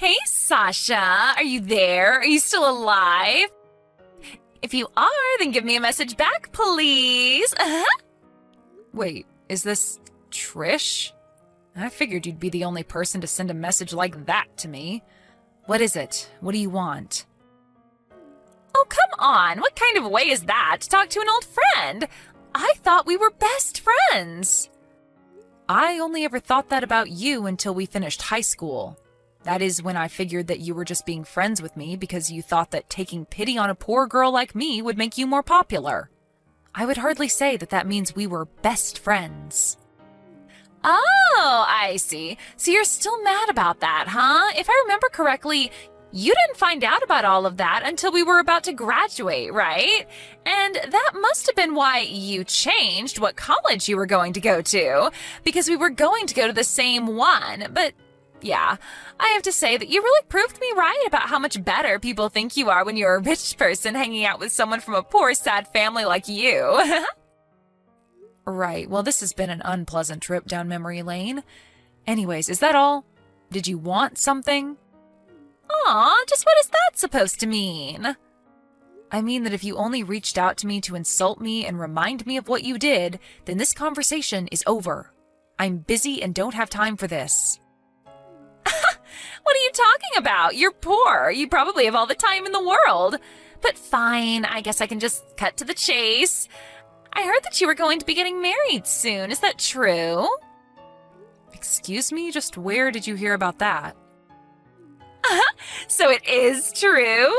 Hey, Sasha, are you there? Are you still alive? If you are, then give me a message back, please. Wait, is this Trish? I figured you'd be the only person to send a message like that to me. What is it? What do you want? Oh, come on. What kind of way is that to talk to an old friend? I thought we were best friends. I only ever thought that about you until we finished high school. That is when I figured that you were just being friends with me because you thought that taking pity on a poor girl like me would make you more popular. I would hardly say that that means we were best friends. Oh, I see. So you're still mad about that, huh? If I remember correctly, you didn't find out about all of that until we were about to graduate, right? And that must have been why you changed what college you were going to go to, because we were going to go to the same one. But yeah, I have to say that you really proved me right about how much better people think you are when you're a rich person hanging out with someone from a poor, sad family like you. Right, well, this has been an unpleasant trip down memory lane. Anyways, is that all? Did you want something? Aw, just what is that supposed to mean? I mean that if you only reached out to me to insult me and remind me of what you did, then this conversation is over. I'm busy and don't have time for this. What are you talking about? You're poor. You probably have all the time in the world. But fine, I guess I can just cut to the chase. I heard that you were going to be getting married soon. Is that true? Excuse me? Just where did you hear about that? So it is true?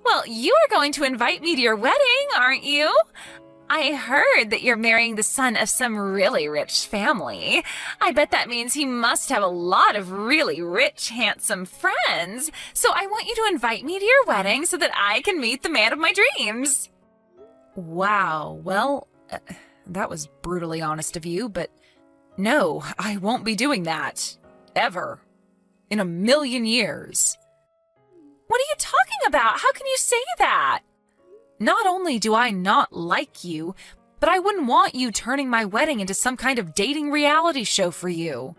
Well, you are going to invite me to your wedding, aren't you? I heard that you're marrying the son of some really rich family. I bet that means he must have a lot of really rich, handsome friends. So I want you to invite me to your wedding so that I can meet the man of my dreams. Wow, well, that was brutally honest of you, but no, I won't be doing that. Ever. In a million years. What are you talking about? How can you say that? Not only do I not like you, but I wouldn't want you turning my wedding into some kind of dating reality show for you.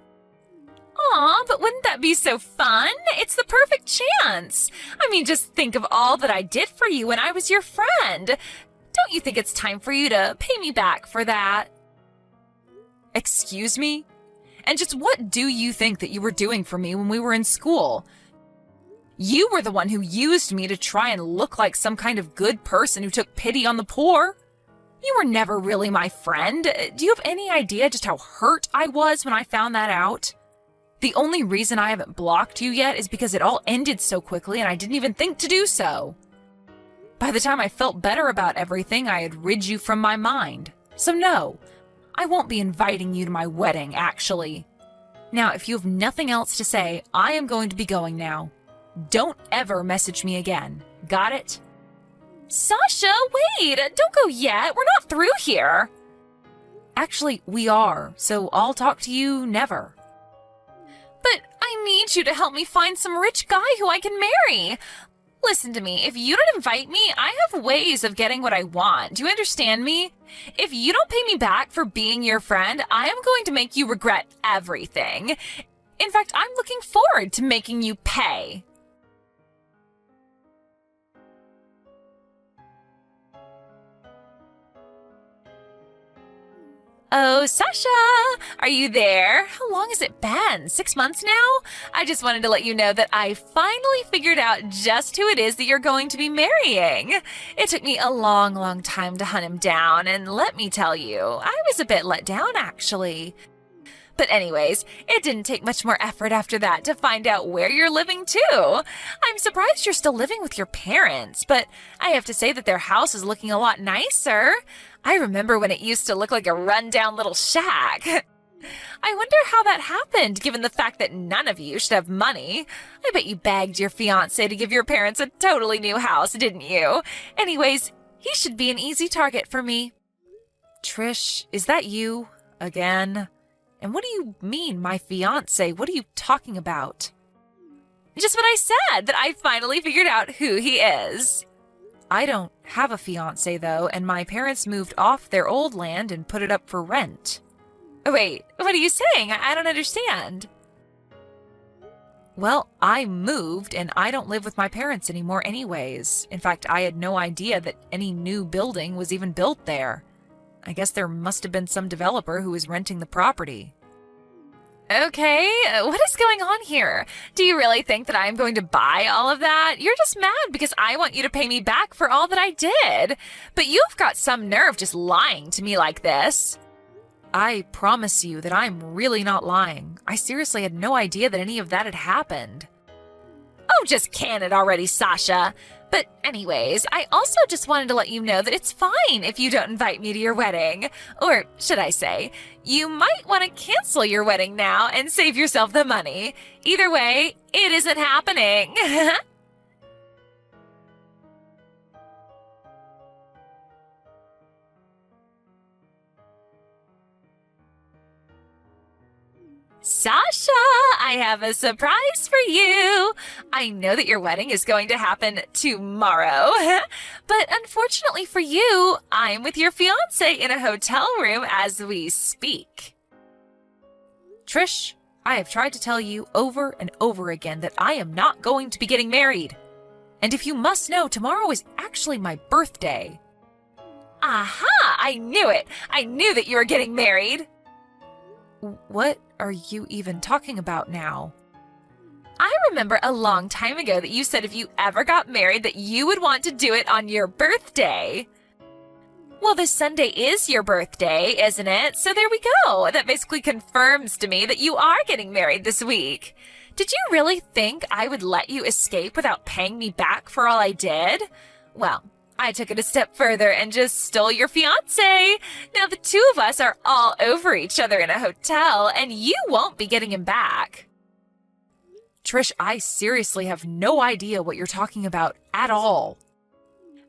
Aw, but wouldn't that be so fun? It's the perfect chance. I mean, just think of all that I did for you when I was your friend. Don't you think it's time for you to pay me back for that? Excuse me? And just what do you think that you were doing for me when we were in school? You were the one who used me to try and look like some kind of good person who took pity on the poor. You were never really my friend. Do you have any idea just how hurt I was when I found that out? The only reason I haven't blocked you yet is because it all ended so quickly and I didn't even think to do so. By the time I felt better about everything, I had rid you from my mind. So no, I won't be inviting you to my wedding, actually. Now, if you have nothing else to say, I am going to be going now. Don't ever message me again. Got it? Sasha, wait! Don't go yet. We're not through here. Actually, we are, so I'll talk to you never. But I need you to help me find some rich guy who I can marry. Listen to me, if you don't invite me, I have ways of getting what I want. Do you understand me? If you don't pay me back for being your friend, I am going to make you regret everything. In fact, I'm looking forward to making you pay. Oh, Sasha, are you there? How long has it been? 6 months now? I just wanted to let you know that I finally figured out just who it is that you're going to be marrying. It took me a long, long time to hunt him down, and let me tell you, I was a bit let down, actually. But anyways, it didn't take much more effort after that to find out where you're living, too. I'm surprised you're still living with your parents, but I have to say that their house is looking a lot nicer. I remember when it used to look like a rundown little shack. I wonder how that happened, given the fact that none of you should have money. I bet you begged your fiancé to give your parents a totally new house, didn't you? Anyways, he should be an easy target for me. Trish, is that you? Again? And what do you mean, my fiancé? What are you talking about? Just what I said, that I finally figured out who he is. I don't have a fiancé, though, and my parents moved off their old land and put it up for rent. Wait, what are you saying? I don't understand. Well, I moved and I don't live with my parents anymore anyways. In fact, I had no idea that any new building was even built there. I guess there must have been some developer who was renting the property. Okay, what is going on here? Do you really think that I'm going to buy all of that? You're just mad because I want you to pay me back for all that I did. But you've got some nerve just lying to me like this. I promise you that I'm really not lying. I seriously had no idea that any of that had happened. Oh, just can it already, Sasha. But anyways, I also just wanted to let you know that it's fine if you don't invite me to your wedding. Or should I say, you might want to cancel your wedding now and save yourself the money. Either way, it isn't happening. Sasha, I have a surprise for you. I know that your wedding is going to happen tomorrow, but unfortunately for you, I'm with your fiance in a hotel room as we speak. Trish, I have tried to tell you over and over again that I am not going to be getting married. And if you must know, tomorrow is actually my birthday. Aha! I knew it! I knew that you were getting married! What are you even talking about now? I remember a long time ago that you said if you ever got married that you would want to do it on your birthday. Well, this Sunday is your birthday, isn't it? So there we go. That basically confirms to me that you are getting married this week. Did you really think I would let you escape without paying me back for all I did? Well, I took it a step further and just stole your fiancé. Now the two of us are all over each other in a hotel, and you won't be getting him back. Trish, I seriously have no idea what you're talking about at all.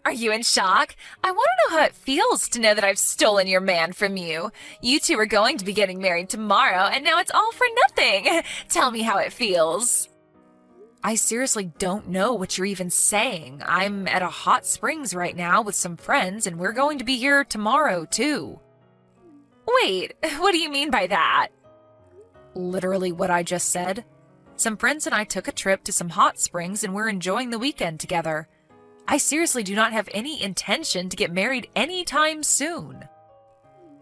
Are you in shock? I want to know how it feels to know that I've stolen your man from you. You two are going to be getting married tomorrow, and now it's all for nothing. Tell me how it feels. I seriously don't know what you're even saying. I'm at a hot springs right now with some friends, and we're going to be here tomorrow, too. Wait, what do you mean by that? Literally what I just said. Some friends and I took a trip to some hot springs, and we're enjoying the weekend together. I seriously do not have any intention to get married anytime soon.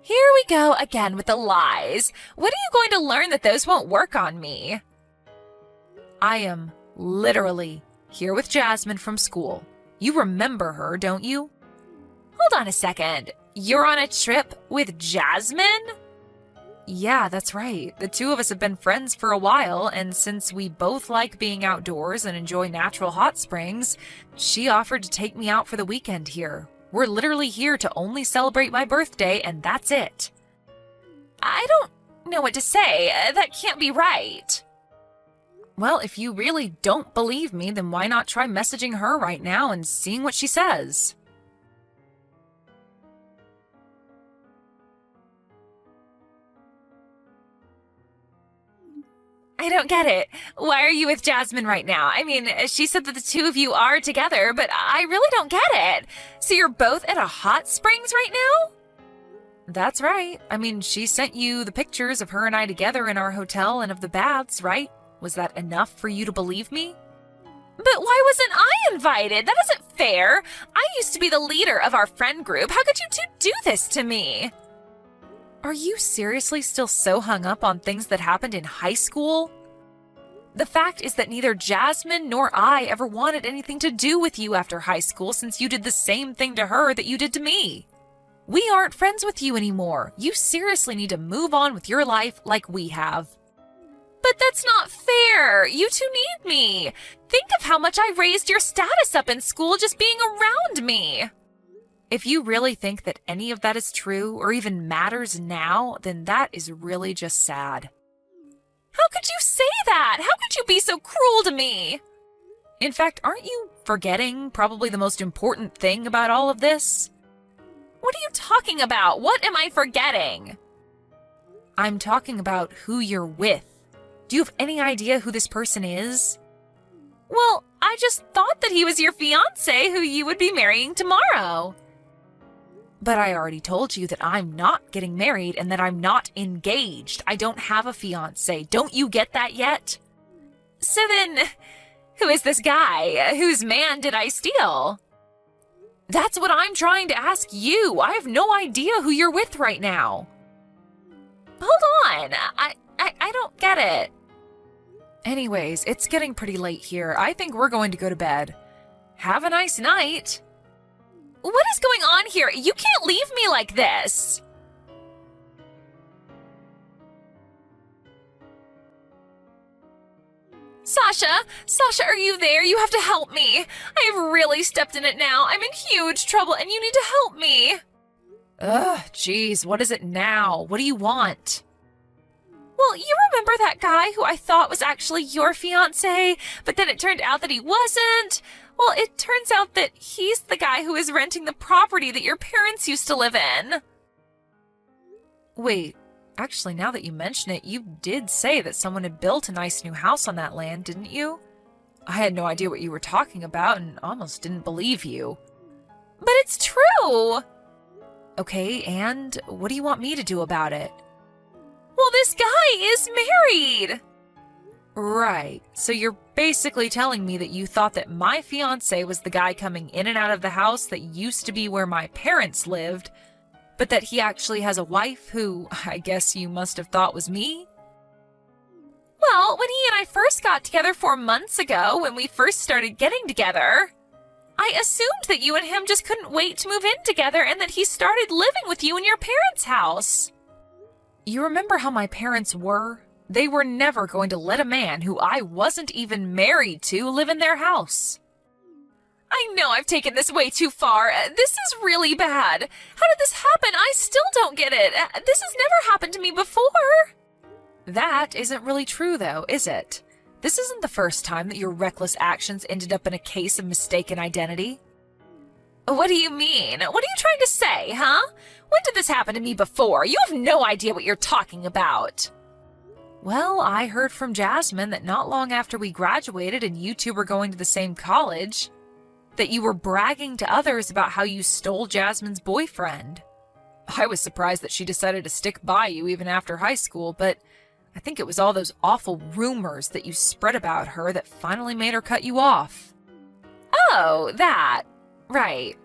Here we go again with the lies. When are you going to learn that those won't work on me? I am literally here with Jasmine from school. You remember her, don't you? Hold on a second. You're on a trip with Jasmine? Yeah, that's right. The two of us have been friends for a while, and since we both like being outdoors and enjoy natural hot springs, she offered to take me out for the weekend here. We're literally here to only celebrate my birthday, and that's it. I don't know what to say. That can't be right. Well, if you really don't believe me, then why not try messaging her right now and seeing what she says? I don't get it. Why are you with Jasmine right now? I mean, she said that the two of you are together, but I really don't get it. So you're both at a hot springs right now? That's right. I mean, she sent you the pictures of her and I together in our hotel and of the baths, right? Was that enough for you to believe me? But why wasn't I invited? That isn't fair. I used to be the leader of our friend group. How could you two do this to me? Are you seriously still so hung up on things that happened in high school? The fact is that neither Jasmine nor I ever wanted anything to do with you after high school since you did the same thing to her that you did to me. We aren't friends with you anymore. You seriously need to move on with your life like we have. But that's not fair. You two need me. Think of how much I raised your status up in school just being around me. If you really think that any of that is true or even matters now, then that is really just sad. How could you say that? How could you be so cruel to me? In fact, aren't you forgetting probably the most important thing about all of this? What are you talking about? What am I forgetting? I'm talking about who you're with. Do you have any idea who this person is? Well, I just thought that he was your fiancé who you would be marrying tomorrow. But I already told you that I'm not getting married and that I'm not engaged. I don't have a fiancé. Don't you get that yet? So then, who is this guy? Whose man did I steal? That's what I'm trying to ask you. I have no idea who you're with right now. Hold on. I don't get it. Anyways, it's getting pretty late here. I think we're going to go to bed. Have a nice night. What is going on here? You can't leave me like this. Sasha, are you there? You have to help me. I have really stepped in it now. I'm in huge trouble and you need to help me. Ugh, jeez, what is it now? What do you want? Well, you remember that guy who I thought was actually your fiancé, but then it turned out that he wasn't? Well, it turns out that he's the guy who is renting the property that your parents used to live in. Wait, actually, now that you mention it, you did say that someone had built a nice new house on that land, didn't you? I had no idea what you were talking about and almost didn't believe you. But it's true! Okay, and what do you want me to do about it? Well, this guy is married! Right, so you're basically telling me that you thought that my fiancé was the guy coming in and out of the house that used to be where my parents lived, but that he actually has a wife who I guess you must have thought was me? Well, when he and I first got together 4 months ago, when we first started getting together, I assumed that you and him just couldn't wait to move in together and that he started living with you in your parents' house. You remember how my parents were? They were never going to let a man who I wasn't even married to live in their house. I know I've taken this way too far. This is really bad. How did this happen? I still don't get it. This has never happened to me before. That isn't really true, though, is it? This isn't the first time that your reckless actions ended up in a case of mistaken identity. What do you mean? What are you trying to say, huh? When did this happen to me before? You have no idea what you're talking about. Well, I heard from Jasmine that not long after we graduated and you two were going to the same college, that you were bragging to others about how you stole Jasmine's boyfriend. I was surprised that she decided to stick by you even after high school, but I think it was all those awful rumors that you spread about her that finally made her cut you off. Oh, that. Right.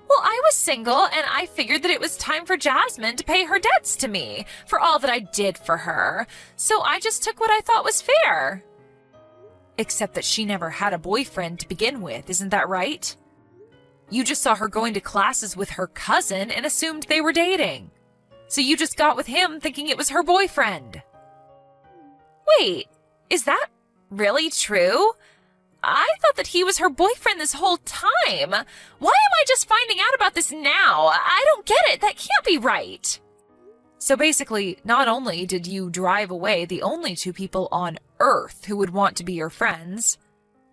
Well, I was single, and I figured that it was time for Jasmine to pay her debts to me for all that I did for her, so I just took what I thought was fair. Except that she never had a boyfriend to begin with, isn't that right? You just saw her going to classes with her cousin and assumed they were dating. So you just got with him thinking it was her boyfriend. Wait, is that really true? I thought that he was her boyfriend this whole time. Why am I just finding out about this now? I don't get it. That can't be right. So basically, not only did you drive away the only two people on Earth who would want to be your friends,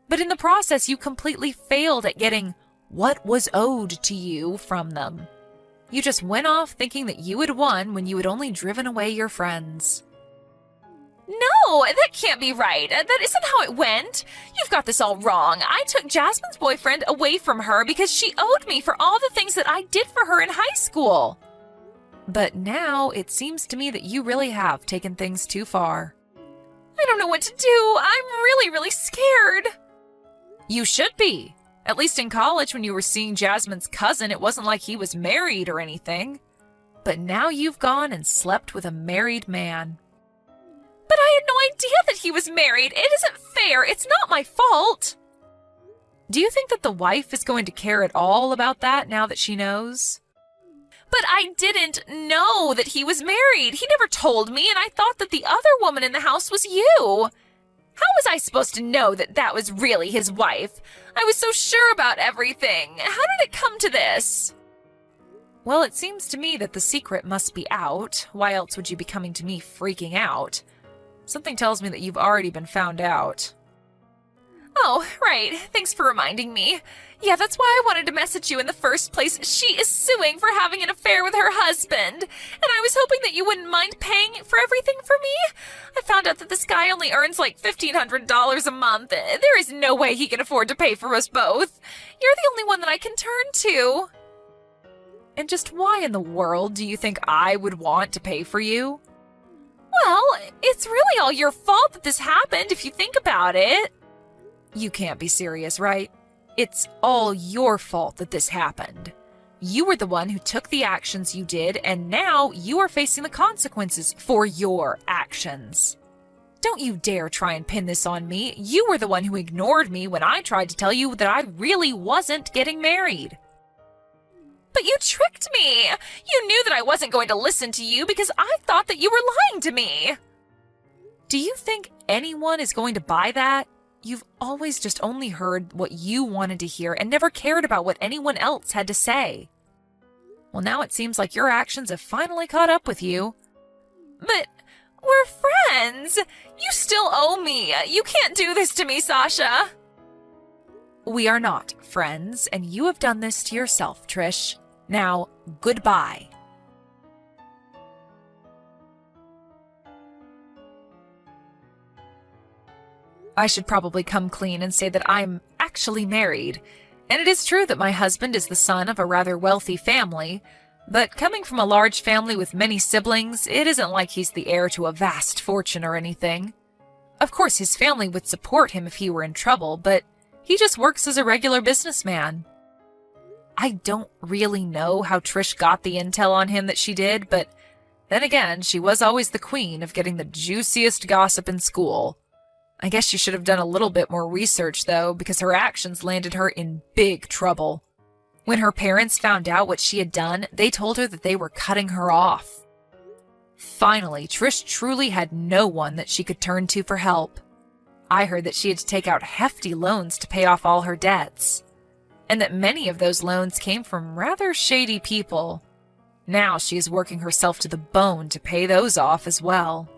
but in the process you completely failed at getting what was owed to you from them. You just went off thinking that you had won when you had only driven away your friends. No, that can't be right. That isn't how it went. You've got this all wrong. I took Jasmine's boyfriend away from her because she owed me for all the things that I did for her in high school. But now it seems to me that you really have taken things too far. I don't know what to do. I'm really, really scared. You should be. At least in college when you were seeing Jasmine's cousin, it wasn't like he was married or anything. But now you've gone and slept with a married man. But I had no idea that he was married. It isn't fair. It's not my fault. Do you think that the wife is going to care at all about that now that she knows? But I didn't know that he was married. He never told me, and I thought that the other woman in the house was you. How was I supposed to know that that was really his wife? I was so sure about everything. How did it come to this? Well, it seems to me that the secret must be out. Why else would you be coming to me freaking out? Something tells me that you've already been found out. Oh, right. Thanks for reminding me. Yeah, that's why I wanted to message you in the first place. She is suing for having an affair with her husband, and I was hoping that you wouldn't mind paying for everything for me. I found out that this guy only earns like $1,500 a month. There is no way he can afford to pay for us both. You're the only one that I can turn to. And just why in the world do you think I would want to pay for you? Well, it's really all your fault that this happened if you think about it. You can't be serious, right? It's all your fault that this happened. You were the one who took the actions you did, and now you are facing the consequences for your actions. Don't you dare try and pin this on me. You were the one who ignored me when I tried to tell you that I really wasn't getting married. But you tricked me! You knew that I wasn't going to listen to you because I thought that you were lying to me! Do you think anyone is going to buy that? You've always just only heard what you wanted to hear and never cared about what anyone else had to say. Well, now it seems like your actions have finally caught up with you. But we're friends! You still owe me! You can't do this to me, Sasha! We are not friends, and you have done this to yourself, Trish. Now, goodbye. I should probably come clean and say that I'm actually married. And it is true that my husband is the son of a rather wealthy family, but coming from a large family with many siblings, it isn't like he's the heir to a vast fortune or anything. Of course, his family would support him if he were in trouble, but he just works as a regular businessman. I don't really know how Trish got the intel on him that she did, but then again, she was always the queen of getting the juiciest gossip in school. I guess she should have done a little bit more research, though, because her actions landed her in big trouble. When her parents found out what she had done, they told her that they were cutting her off. Finally, Trish truly had no one that she could turn to for help. I heard that she had to take out hefty loans to pay off all her debts, and that many of those loans came from rather shady people. Now she is working herself to the bone to pay those off as well.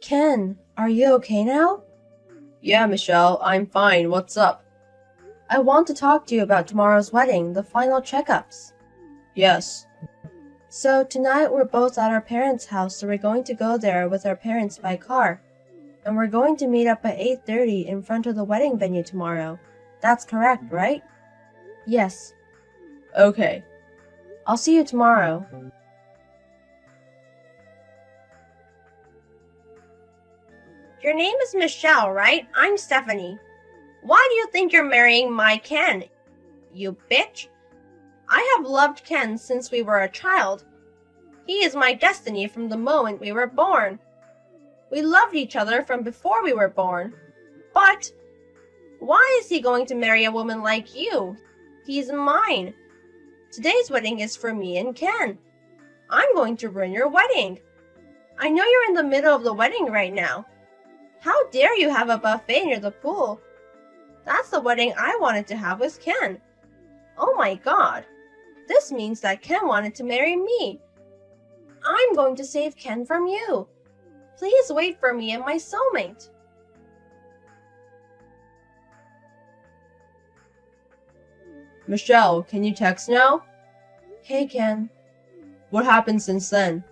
Ken, are you okay now? Yeah, Michelle, I'm fine. What's up? I want to talk to you about tomorrow's wedding, the final checkups. Yes. So tonight we're both at our parents' house, so we're going to go there with our parents by car. And we're going to meet up at 8:30 in front of the wedding venue tomorrow. That's correct, right? Yes. Okay. I'll see you tomorrow. Your name is Michelle, right? I'm Stephanie. Why do you think you're marrying my Ken? You bitch. I have loved Ken since we were a child. He is my destiny from the moment we were born. We loved each other from before we were born. But why is he going to marry a woman like you? He's mine. Today's wedding is for me and Ken. I'm going to ruin your wedding. I know you're in the middle of the wedding right now. How dare you have a buffet near the pool? That's the wedding I wanted to have with Ken. Oh my god. This means that Ken wanted to marry me. I'm going to save Ken from you. Please wait for me and my soulmate. Michelle, can you text now? Hey, Ken. What happened since then?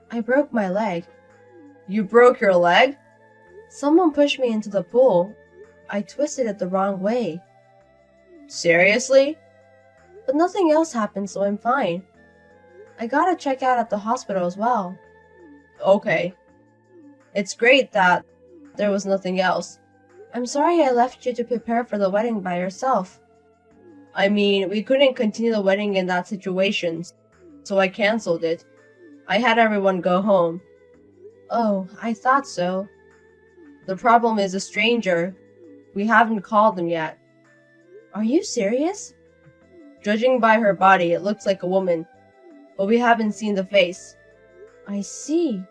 I broke my leg. You broke your leg? Someone pushed me into the pool. I twisted it the wrong way. Seriously? But nothing else happened, so I'm fine. I gotta check out at the hospital as well. Okay. It's great that there was nothing else. I'm sorry I left you to prepare for the wedding by yourself. I mean, we couldn't continue the wedding in that situation, so I canceled it. I had everyone go home. Oh, I thought so. The problem is a stranger. We haven't called them yet. Are you serious? Judging by her body, it looks like a woman, but we haven't seen the face. I see.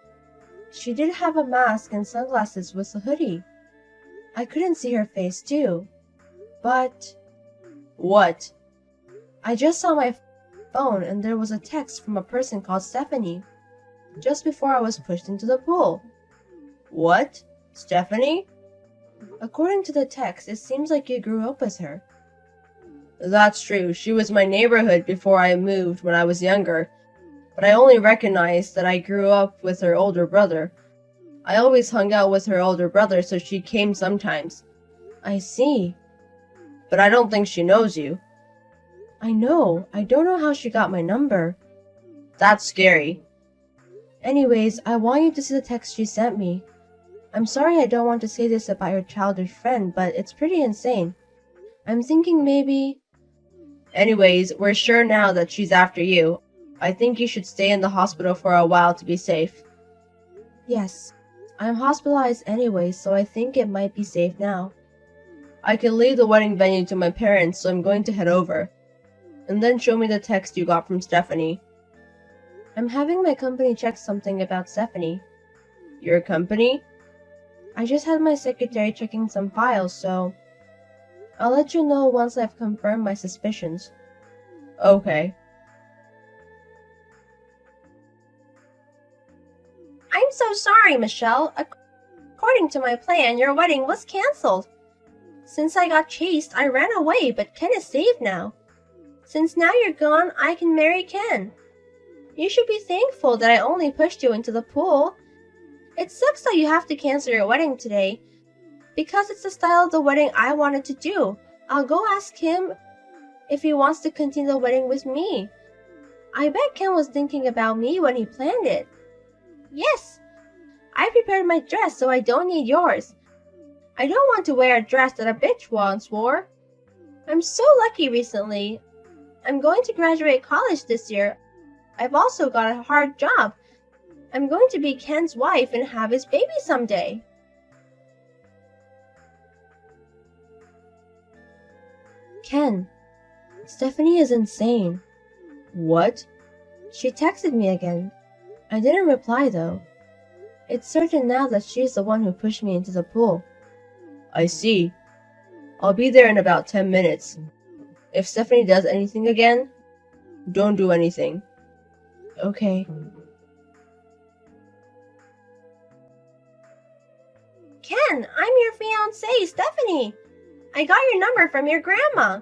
She did have a mask and sunglasses with a hoodie. I couldn't see her face too. But... What? I just saw my phone and there was a text from a person called Stephanie. Just before I was pushed into the pool. What? Stephanie? According to the text, it seems like you grew up with her. That's true. She was my neighborhood before I moved when I was younger. But I only recognized that I grew up with her older brother. I always hung out with her older brother, so she came sometimes. I see. But I don't think she knows you. I know. I don't know how she got my number. That's scary. Anyways, I want you to see the text she sent me. I'm sorry I don't want to say this about your childish friend, but it's pretty insane. I'm thinking maybe... Anyways, we're sure now that she's after you. I think you should stay in the hospital for a while to be safe. Yes. I'm hospitalized anyway, so I think it might be safe now. I can leave the wedding venue to my parents, so I'm going to head over. And then show me the text you got from Stephanie. I'm having my company check something about Stephanie. Your company? I just had my secretary checking some files, so... I'll let you know once I've confirmed my suspicions. Okay. I'm so sorry, Michelle. According to my plan, your wedding was cancelled. Since I got chased, I ran away, but Ken is safe now. Since now you're gone, I can marry Ken. You should be thankful that I only pushed you into the pool. It sucks that you have to cancel your wedding today. Because it's the style of the wedding I wanted to do. I'll go ask him if he wants to continue the wedding with me. I bet Ken was thinking about me when he planned it. Yes, I prepared my dress so I don't need yours. I don't want to wear a dress that a bitch once wore. I'm so lucky recently. I'm going to graduate college this year. I've also got a hard job. I'm going to be Ken's wife and have his baby someday. Ken, Stephanie is insane. What? She texted me again. I didn't reply though. It's certain now that she's the one who pushed me into the pool. I see. I'll be there in about 10 minutes. If Stephanie does anything again, don't do anything. Okay. Ken, I'm your fiancée, Stephanie. I got your number from your grandma.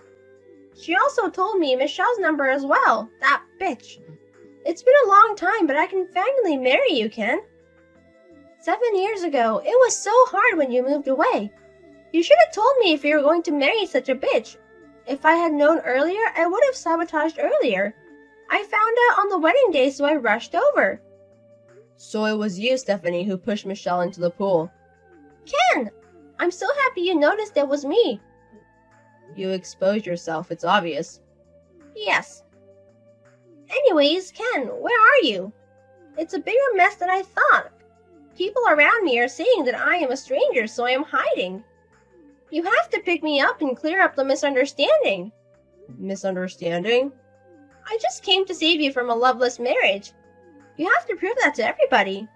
She also told me Michelle's number as well, that bitch. It's been a long time, but I can finally marry you, Ken. 7 years ago, it was so hard when you moved away. You should have told me if you were going to marry such a bitch. If I had known earlier, I would have sabotaged earlier. I found out on the wedding day, so I rushed over. So it was you, Stephanie, who pushed Michelle into the pool. Ken, I'm so happy you noticed it was me. You exposed yourself, it's obvious. Yes. Anyways, Ken, where are you? It's a bigger mess than I thought. People around me are saying that I am a stranger, so I am hiding. You have to pick me up and clear up the misunderstanding. Misunderstanding? I just came to save you from a loveless marriage. You have to prove that to everybody.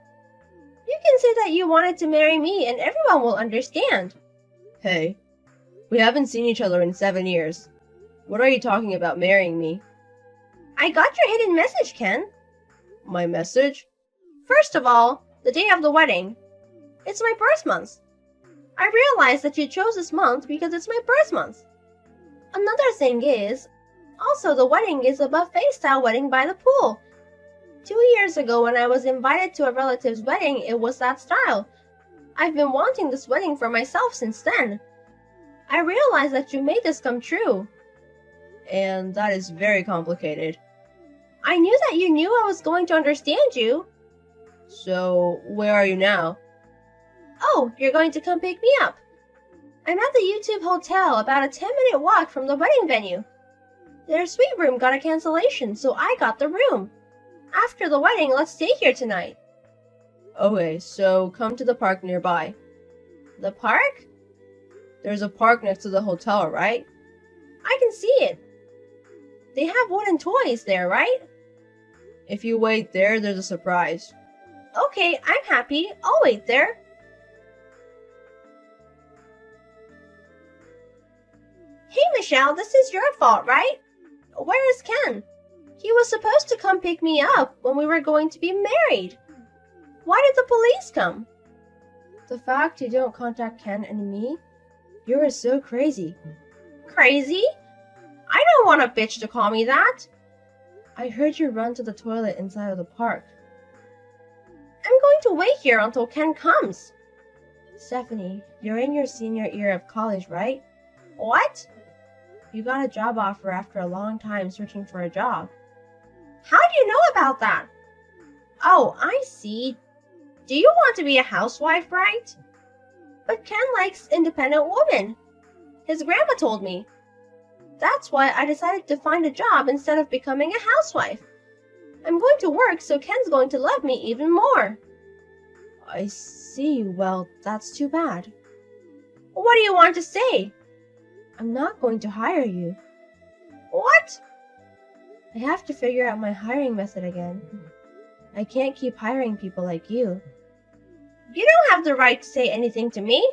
You can say that you wanted to marry me and everyone will understand. Hey, we haven't seen each other in 7 years. What are you talking about marrying me? I got your hidden message, Ken. My message? First of all, the day of the wedding. It's my birth month. I realized that you chose this month because it's my birth month. Another thing is, also the wedding is a buffet-style wedding by the pool. 2 years ago when I was invited to a relative's wedding, it was that style. I've been wanting this wedding for myself since then. I realized that you made this come true. And that is very complicated. I knew that you knew I was going to understand you. So, where are you now? Oh, you're going to come pick me up. I'm at the YouTube Hotel, about a 10-minute walk from the wedding venue. Their suite room got a cancellation, so I got the room. After the wedding, let's stay here tonight. Okay, so come to the park nearby. The park? There's a park next to the hotel, right? I can see it. They have wooden toys there, right? If you wait there, there's a surprise. Okay, I'm happy. I'll wait there. Hey, Michelle, this is your fault, right? Where is Ken? He was supposed to come pick me up when we were going to be married. Why did the police come? The fact you don't contact Ken and me? You are so crazy. Crazy? I don't want a bitch to call me that. I heard you run to the toilet inside of the park. I'm going to wait here until Ken comes. Stephanie, you're in your senior year of college, right? What? You got a job offer after a long time searching for a job. How do you know about that? Oh, I see. Do you want to be a housewife, right? But Ken likes independent women. His grandma told me. That's why I decided to find a job instead of becoming a housewife. I'm going to work, so Ken's going to love me even more. I see. Well, that's too bad. What do you want to say? I'm not going to hire you. What? I have to figure out my hiring method again. I can't keep hiring people like you. You don't have the right to say anything to me.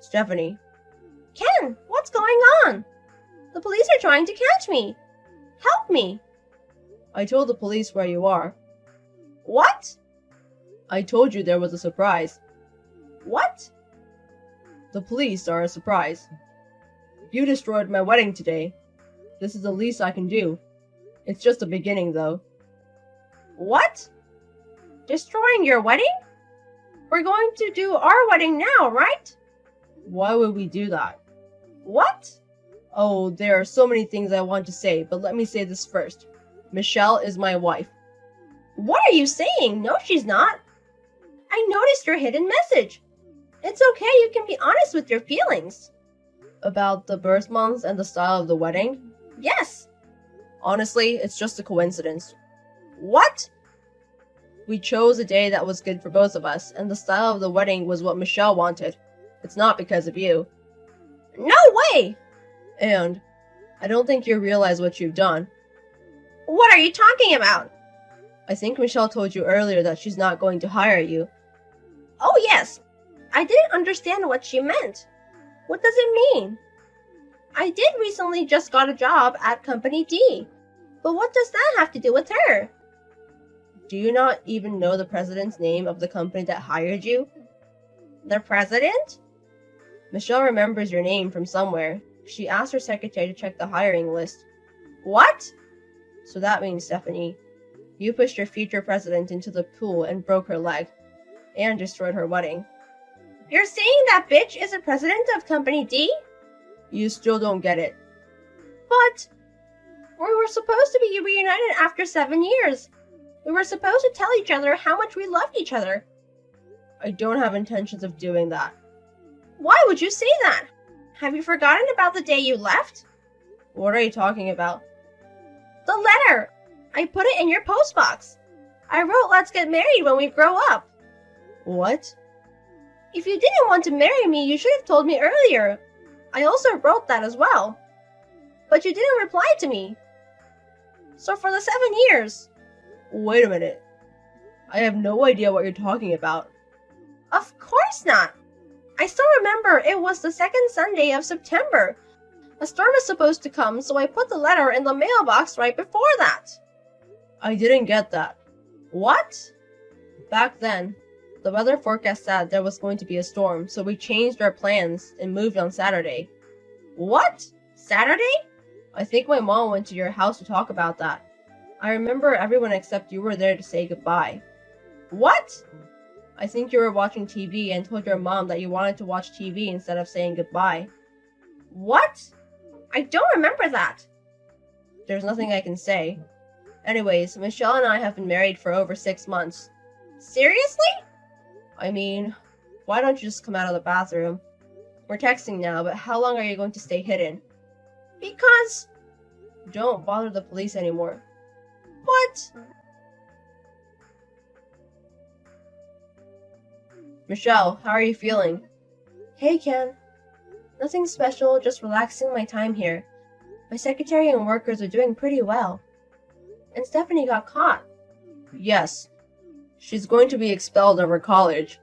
Stephanie, Ken, what's going on? The police are trying to catch me. Help me. I told the police where you are. What? I told you there was a surprise. What? The police are a surprise. You destroyed my wedding today. This is the least I can do. It's just the beginning, though. What? Destroying your wedding? We're going to do our wedding now, right? Why would we do that? What? Oh, there are so many things I want to say, but let me say this first. Michelle is my wife. What are you saying? No, she's not. I noticed your hidden message. It's okay, you can be honest with your feelings. About the birth months and the style of the wedding? Yes. Honestly, it's just a coincidence. What? We chose a day that was good for both of us, and the style of the wedding was what Michelle wanted. It's not because of you. No way! And I don't think you realize what you've done. What are you talking about? I think Michelle told you earlier that she's not going to hire you. Oh, yes. I didn't understand what she meant. What does it mean? I did recently just got a job at Company D. But what does that have to do with her? Do you not even know the president's name of the company that hired you? The president? Michelle remembers your name from somewhere. She asked her secretary to check the hiring list. What? So that means, Stephanie, you pushed your future president into the pool and broke her leg. And destroyed her wedding. You're saying that bitch is the president of Company D? You still don't get it. But we were supposed to be reunited after 7 years. We were supposed to tell each other how much we loved each other. I don't have intentions of doing that. Why would you say that? Have you forgotten about the day you left? What are you talking about? The letter! I put it in your postbox. I wrote, let's get married when we grow up. What? If you didn't want to marry me, you should have told me earlier. I also wrote that as well. But you didn't reply to me. So for the 7 years... Wait a minute. I have no idea what you're talking about. Of course not. I still remember it was the second Sunday of September. A storm is supposed to come, so I put the letter in the mailbox right before that. I didn't get that. What? Back then, the weather forecast said there was going to be a storm, so we changed our plans and moved on Saturday. What? Saturday? I think my mom went to your house to talk about that. I remember everyone except you were there to say goodbye. What? I think you were watching TV and told your mom that you wanted to watch TV instead of saying goodbye. What? I don't remember that. There's nothing I can say. Anyways, Michelle and I have been married for over 6 months. Seriously? I mean, why don't you just come out of the bathroom? We're texting now, but how long are you going to stay hidden? Because... Don't bother the police anymore. What? Michelle, how are you feeling? Hey, Ken. Nothing special, just relaxing my time here. My secretary and workers are doing pretty well. And Stephanie got caught. Yes. She's going to be expelled of her college.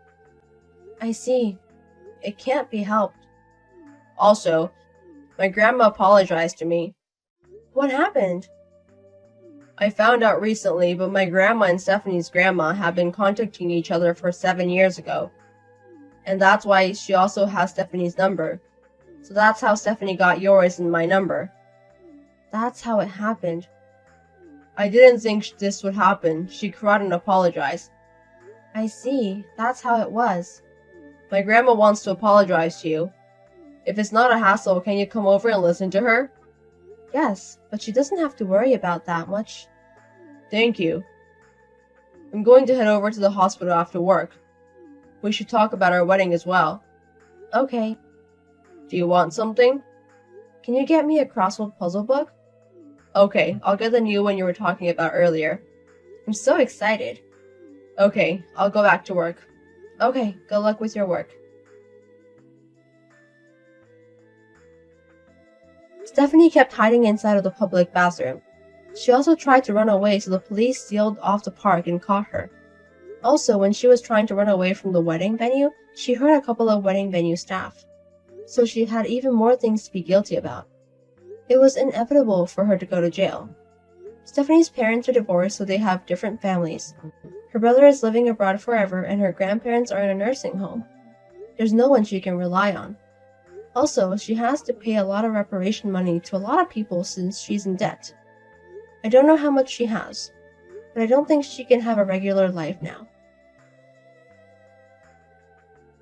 I see. It can't be helped. Also, my grandma apologized to me. What happened? I found out recently, but my grandma and Stephanie's grandma have been contacting each other for 7 years ago. And that's why she also has Stephanie's number. So that's how Stephanie got yours and my number. That's how it happened. I didn't think this would happen. She cried and apologized. I see. That's how it was. My grandma wants to apologize to you. If it's not a hassle, can you come over and listen to her? Yes, but she doesn't have to worry about that much. Thank you. I'm going to head over to the hospital after work. We should talk about our wedding as well. Okay. Do you want something? Can you get me a crossword puzzle book? Okay, I'll get the new one you were talking about earlier. I'm so excited. Okay, I'll go back to work. Okay, good luck with your work. Stephanie kept hiding inside of the public bathroom. She also tried to run away, so the police sealed off the park and caught her. Also, when she was trying to run away from the wedding venue, she hurt a couple of wedding venue staff. So she had even more things to be guilty about. It was inevitable for her to go to jail. Stephanie's parents are divorced, so they have different families. Her brother is living abroad forever, and her grandparents are in a nursing home. There's no one she can rely on. Also, she has to pay a lot of reparation money to a lot of people since she's in debt. I don't know how much she has, but I don't think she can have a regular life now.